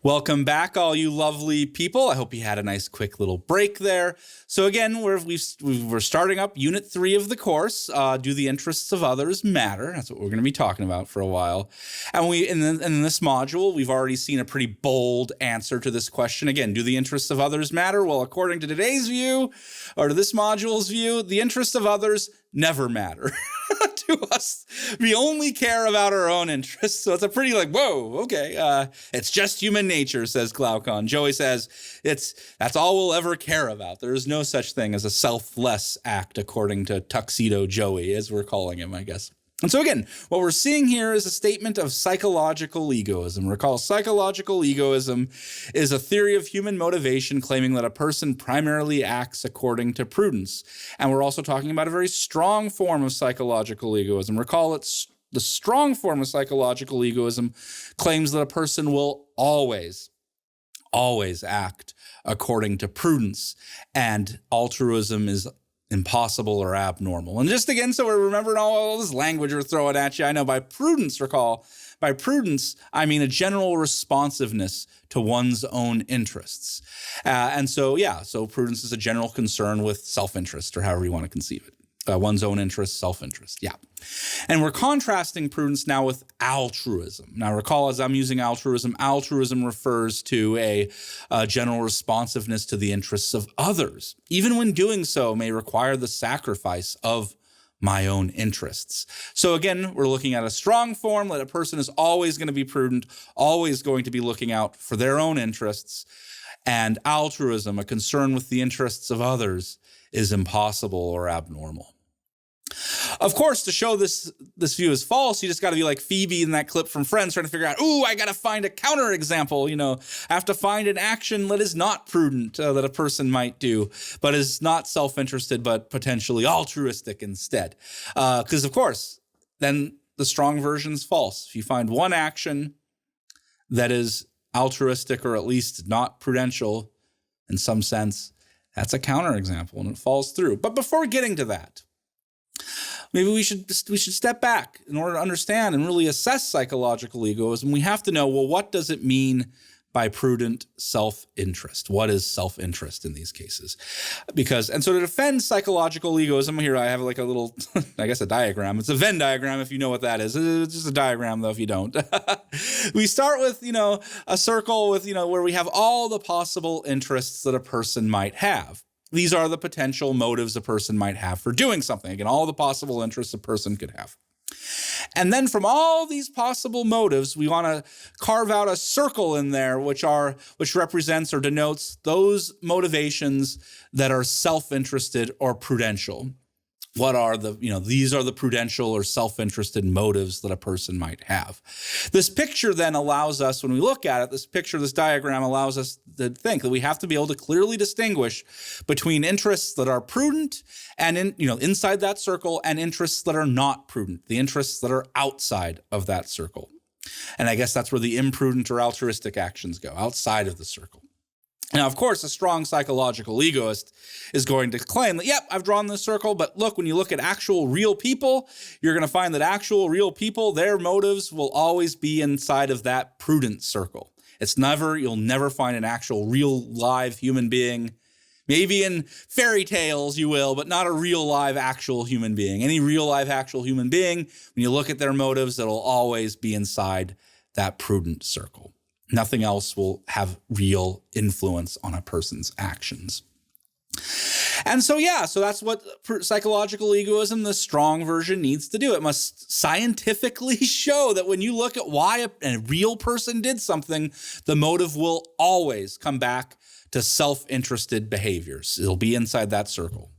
Welcome back, all you lovely people. I hope you had a nice quick little break there. So again, we're starting up Unit 3 of the course. Do the interests of others matter? That's what we're going to be talking about for a while. And in this module, we've already seen a pretty bold answer to this question. Again, do the interests of others matter? Well, according to today's view, or to this module's view, the interests of others never matter. To us, we only care about our own interests. So it's a pretty whoa, okay. It's just human nature, says Glaucon. Joey says that's all we'll ever care about. There is no such thing as a selfless act, according to Tuxedo Joey, as we're calling him, I guess. And so again, what we're seeing here is a statement of psychological egoism. Recall, psychological egoism is a theory of human motivation claiming that a person primarily acts according to prudence. And we're also talking about a very strong form of psychological egoism. Recall, it's the strong form of psychological egoism claims that a person will always act according to prudence, and altruism is impossible or abnormal. And just again, so we're remembering all this language we're throwing at you, I know by prudence, I mean a general responsiveness to one's own interests. So prudence is a general concern with self-interest, or however you want to conceive it. One's own interest, self-interest, yeah. And we're contrasting prudence now with altruism. Now recall, as I'm using altruism refers to a general responsiveness to the interests of others, even when doing so may require the sacrifice of my own interests. So again, we're looking at a strong form that a person is always going to be prudent, always going to be looking out for their own interests, and altruism, a concern with the interests of others, is impossible or abnormal. Of course, to show this view is false, you just got to be like Phoebe in that clip from Friends, trying to figure out, I got to find a counterexample. I have to find an action that is not prudent that a person might do, but is not self-interested, but potentially altruistic instead. Because of course, then the strong version is false. If you find one action that is altruistic or at least not prudential in some sense, that's a counterexample and it falls through. But before getting to that, maybe we should step back in order to understand and really assess psychological egoism. We have to know, well, what does it mean by prudent self-interest? What is self-interest in these cases? And so to defend psychological egoism, here I have like a little, I guess a diagram. It's a Venn diagram if you know what that is. It's just a diagram though if you don't. We start with, a circle with, where we have all the possible interests that a person might have. These are the potential motives a person might have for doing something. Again, all the possible interests a person could have. And then from all these possible motives, we want to carve out a circle in there, which represents or denotes those motivations that are self-interested or prudential. What are these are the prudential or self-interested motives that a person might have. This picture then allows us, when we look at it, this diagram allows us to think that we have to be able to clearly distinguish between interests that are prudent and inside that circle, and interests that are not prudent, the interests that are outside of that circle. And I guess that's where the imprudent or altruistic actions go, outside of the circle. Now, of course, a strong psychological egoist is going to claim that, yep, I've drawn this circle, but look, when you look at actual real people, you're going to find that actual real people, their motives will always be inside of that prudent circle. You'll never find an actual real live human being. Maybe in fairy tales you will, but not a real live actual human being. Any real live actual human being, when you look at their motives, it'll always be inside that prudent circle. Nothing else will have real influence on a person's actions. And so that's what psychological egoism, the strong version, needs to do. It must scientifically show that when you look at why a real person did something, the motive will always come back to self-interested behaviors. It'll be inside that circle.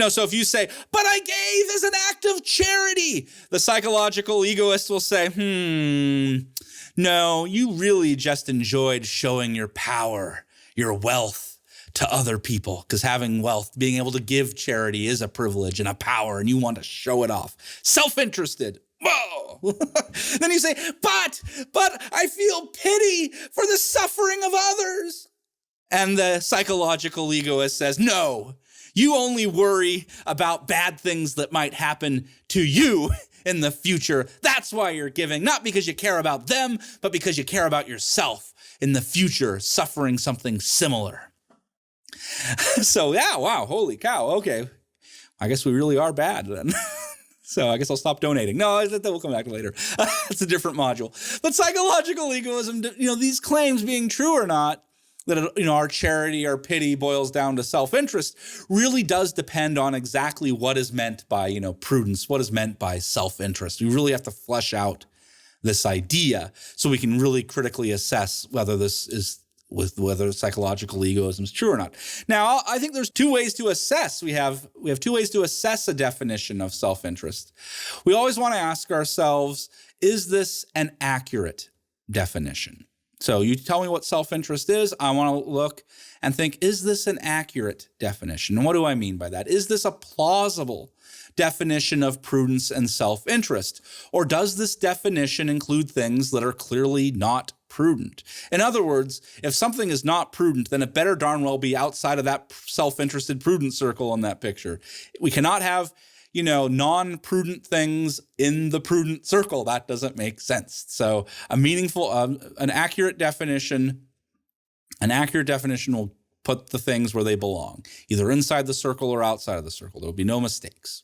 So if you say, but I gave as an act of charity, the psychological egoist will say, no, you really just enjoyed showing your power, your wealth to other people, because having wealth, being able to give charity is a privilege and a power, and you want to show it off. Self-interested. Whoa. Then you say, but I feel pity for the suffering of others. And the psychological egoist says, no, you only worry about bad things that might happen to you. in the future. That's why you're giving, not because you care about them, but because you care about yourself in the future, suffering something similar. So yeah, wow, holy cow. Okay, I guess we really are bad then. So I guess I'll stop donating. No, that we'll come back to later. It's a different module. But psychological egoism, these claims being true or not, that, our charity, our pity boils down to self-interest, really does depend on exactly what is meant by, prudence, what is meant by self-interest. We really have to flesh out this idea so we can really critically assess whether whether psychological egoism is true or not. Now, I think there's two ways to assess. We have two ways to assess a definition of self-interest. We always want to ask ourselves, is this an accurate definition? So you tell me what self-interest is. I want to look and think, is this an accurate definition? And what do I mean by that? Is this a plausible definition of prudence and self-interest? Or does this definition include things that are clearly not prudent? In other words, if something is not prudent, then it better darn well be outside of that self-interested prudent circle on that picture. We cannot have non-prudent things in the prudent circle. That doesn't make sense. So a meaningful, an accurate definition will put the things where they belong, either inside the circle or outside of the circle. There will be no mistakes.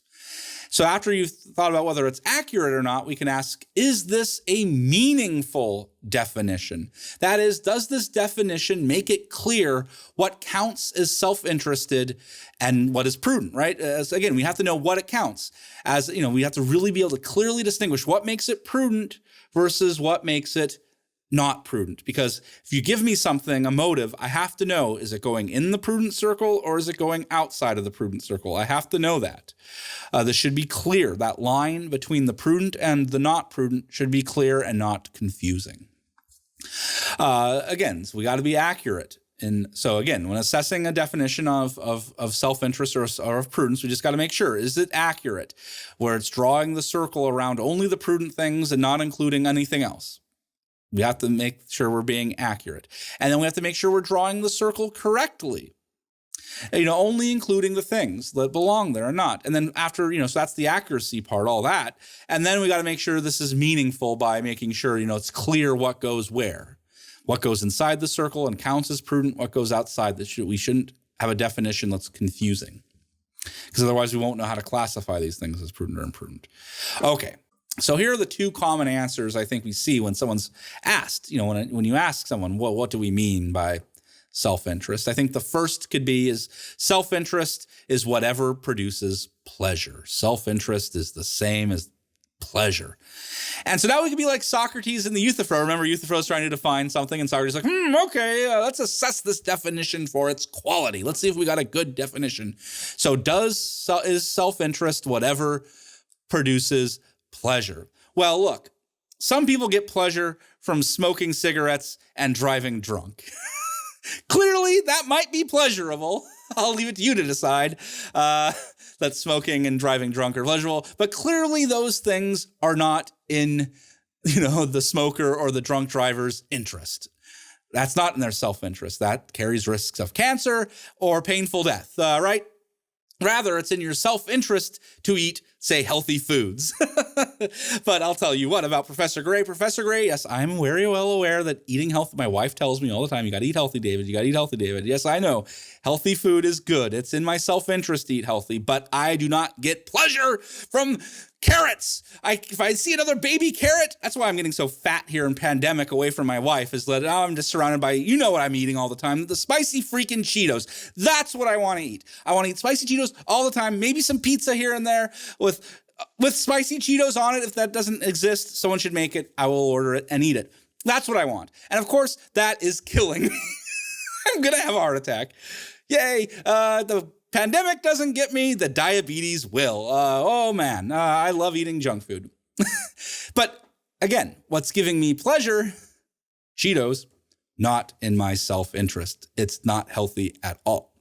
So after you've thought about whether it's accurate or not, we can ask, is this a meaningful definition? That is, does this definition make it clear what counts as self-interested and what is prudent, right? Again, we have to know what it counts. We have to really be able to clearly distinguish what makes it prudent versus what makes it not prudent. Because if you give me something, a motive, I have to know, is it going in the prudent circle or is it going outside of the prudent circle? I have to know that. This should be clear. That line between the prudent and the not prudent should be clear and not confusing. Again, so we got to be accurate. So again, when assessing a definition of self-interest or of prudence, we just got to make sure, is it accurate? Where it's drawing the circle around only the prudent things and not including anything else. We have to make sure we're being accurate. And then we have to make sure we're drawing the circle correctly. Only including the things that belong there or not. And then after, so that's the accuracy part, all that. And then we got to make sure this is meaningful by making sure, it's clear what goes where. What goes inside the circle and counts as prudent, what goes outside. We shouldn't have a definition that's confusing. Because otherwise we won't know how to classify these things as prudent or imprudent. Okay. So here are the two common answers I think we see when someone's asked, when you ask someone, what do we mean by self-interest? I think the first could be is self-interest is whatever produces pleasure. Self-interest is the same as pleasure. And so now we could be like Socrates and the Euthyphro. Remember, Euthyphro is trying to define something and Socrates is like, okay, let's assess this definition for its quality. Let's see if we got a good definition. So is self-interest whatever produces pleasure? Well, look, some people get pleasure from smoking cigarettes and driving drunk. Clearly, that might be pleasurable. I'll leave it to you to decide that smoking and driving drunk are pleasurable. But clearly, those things are not in, the smoker or the drunk driver's interest. That's not in their self-interest. That carries risks of cancer or painful death, right? Rather, it's in your self-interest to eat, say, healthy foods. But I'll tell you what about Professor Gray. Professor Gray, yes, I'm very well aware that eating healthy, my wife tells me all the time, you got to eat healthy, David. You got to eat healthy, David. Yes, I know. Healthy food is good. It's in my self-interest to eat healthy, but I do not get pleasure from carrots. If I see another baby carrot, that's why I'm getting so fat here in pandemic away from my wife, is that I'm just surrounded by, what I'm eating all the time, the spicy freaking Cheetos. That's what I want to eat. I want to eat spicy Cheetos all the time, maybe some pizza here and there with spicy Cheetos on it. If that doesn't exist, someone should make it. I will order it and eat it. That's what I want. And of course, that is killing me. I'm going to have a heart attack. Yay. The pandemic doesn't get me, the diabetes will. Oh man, I love eating junk food. But again, what's giving me pleasure? Cheetos, not in my self-interest. It's not healthy at all.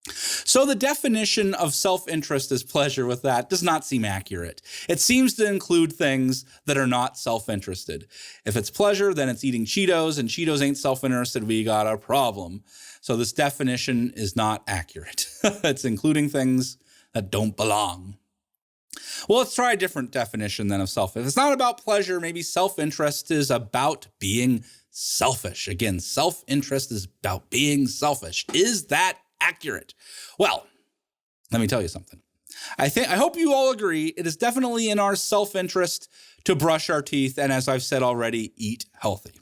So the definition of self-interest as pleasure with that does not seem accurate. It seems to include things that are not self-interested. If it's pleasure, then it's eating Cheetos, and Cheetos ain't self-interested. We got a problem. So this definition is not accurate. It's including things that don't belong. Well, let's try a different definition then of self. If it's not about pleasure, maybe self-interest is about being selfish. Again, self-interest is about being selfish. Is that accurate? Well, let me tell you something. I hope you all agree it is definitely in our self-interest to brush our teeth and, as I've said already, eat healthy.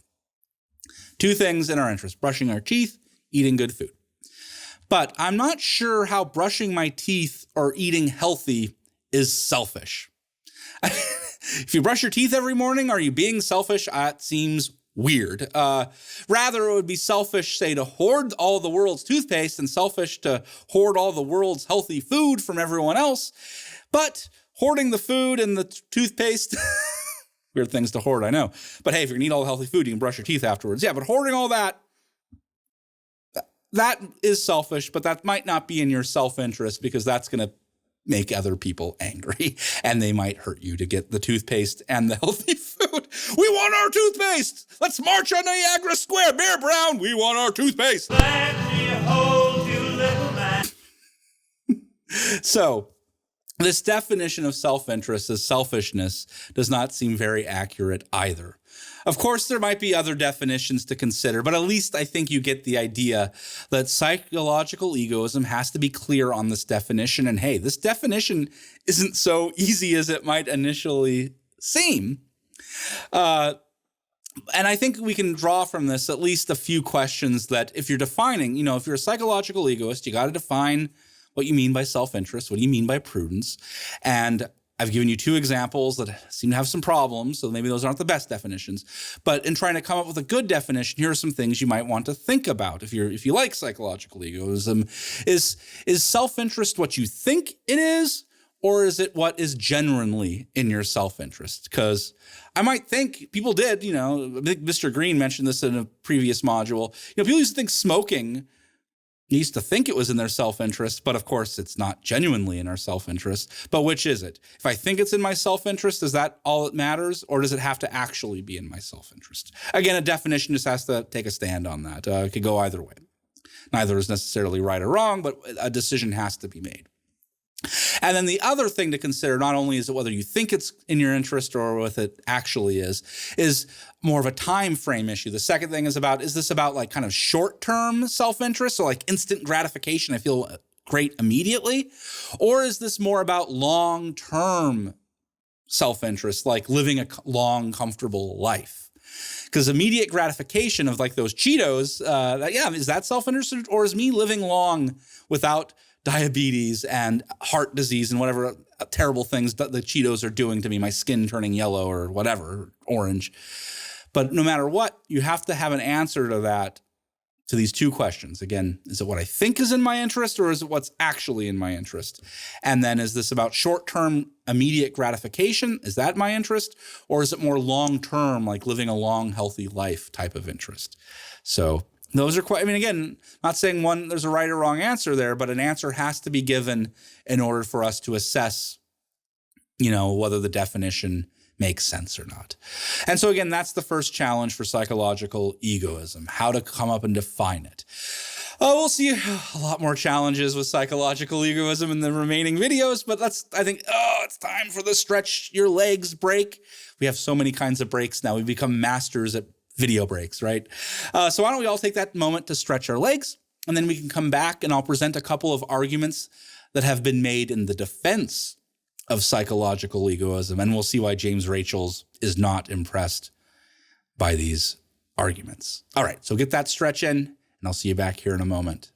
Two things in our interest: brushing our teeth, eating good food. But I'm not sure how brushing my teeth or eating healthy is selfish. If you brush your teeth every morning, are you being selfish? It seems weird. Rather, it would be selfish, say, to hoard all the world's toothpaste and selfish to hoard all the world's healthy food from everyone else. But hoarding the food and the toothpaste, weird things to hoard, I know. But hey, if you're gonna eat all the healthy food, you can brush your teeth afterwards. Yeah, but hoarding all that is selfish, but that might not be in your self-interest because that's gonna make other people angry and they might hurt you to get the toothpaste and the healthy food. We want our toothpaste. Let's march on Niagara Square. Bear Brown, we want our toothpaste. Let me hold you, little man. So this definition of self-interest as selfishness does not seem very accurate either. Of course, there might be other definitions to consider, but at least I think you get the idea that psychological egoism has to be clear on this definition. And hey, this definition isn't so easy as it might initially seem. And I think we can draw from this at least a few questions that if you're defining, if you're a psychological egoist, you got to define what you mean by self-interest. What do you mean by prudence? And I've given you two examples that seem to have some problems, so maybe those aren't the best definitions. But in trying to come up with a good definition, here are some things you might want to think about if you like psychological egoism. Is self-interest what you think it is, or is it what is genuinely in your self-interest? Because I might think people did, I think Mr. Green mentioned this in a previous module. People used to think smoking used to think it was in their self-interest, but of course it's not genuinely in our self-interest. But which is it? If I think it's in my self-interest, is that all that matters? Or does it have to actually be in my self-interest? Again, a definition just has to take a stand on that. It could go either way. Neither is necessarily right or wrong, but a decision has to be made. And then the other thing to consider, not only is it whether you think it's in your interest or what it actually is more of a time frame issue. The second thing is this about like kind of short-term self-interest, so like instant gratification, I feel great immediately? Or is this more about long-term self-interest, like living a long, comfortable life? Because immediate gratification of like those Cheetos, is that self-interest, or is me living long without diabetes and heart disease and whatever terrible things that the Cheetos are doing to me, my skin turning yellow or whatever, orange? But no matter what, you have to have an answer to these two questions. Again, is it what I think is in my interest, or is it what's actually in my interest? And then is this about short-term immediate gratification? Is that my interest? Or is it more long-term, like living a long, healthy life type of interest? So those are quite, again, not saying there's a right or wrong answer there, but an answer has to be given in order for us to assess, whether the definition makes sense or not. And so again, that's the first challenge for psychological egoism, how to come up and define it. We'll see a lot more challenges with psychological egoism in the remaining videos, but I think it's time for the stretch your legs break. We have so many kinds of breaks now. We've become masters at video breaks, right? So why don't we all take that moment to stretch our legs, and then we can come back and I'll present a couple of arguments that have been made in the defense of psychological egoism, and we'll see why James Rachels is not impressed by these arguments. All right, so get that stretch in, and I'll see you back here in a moment.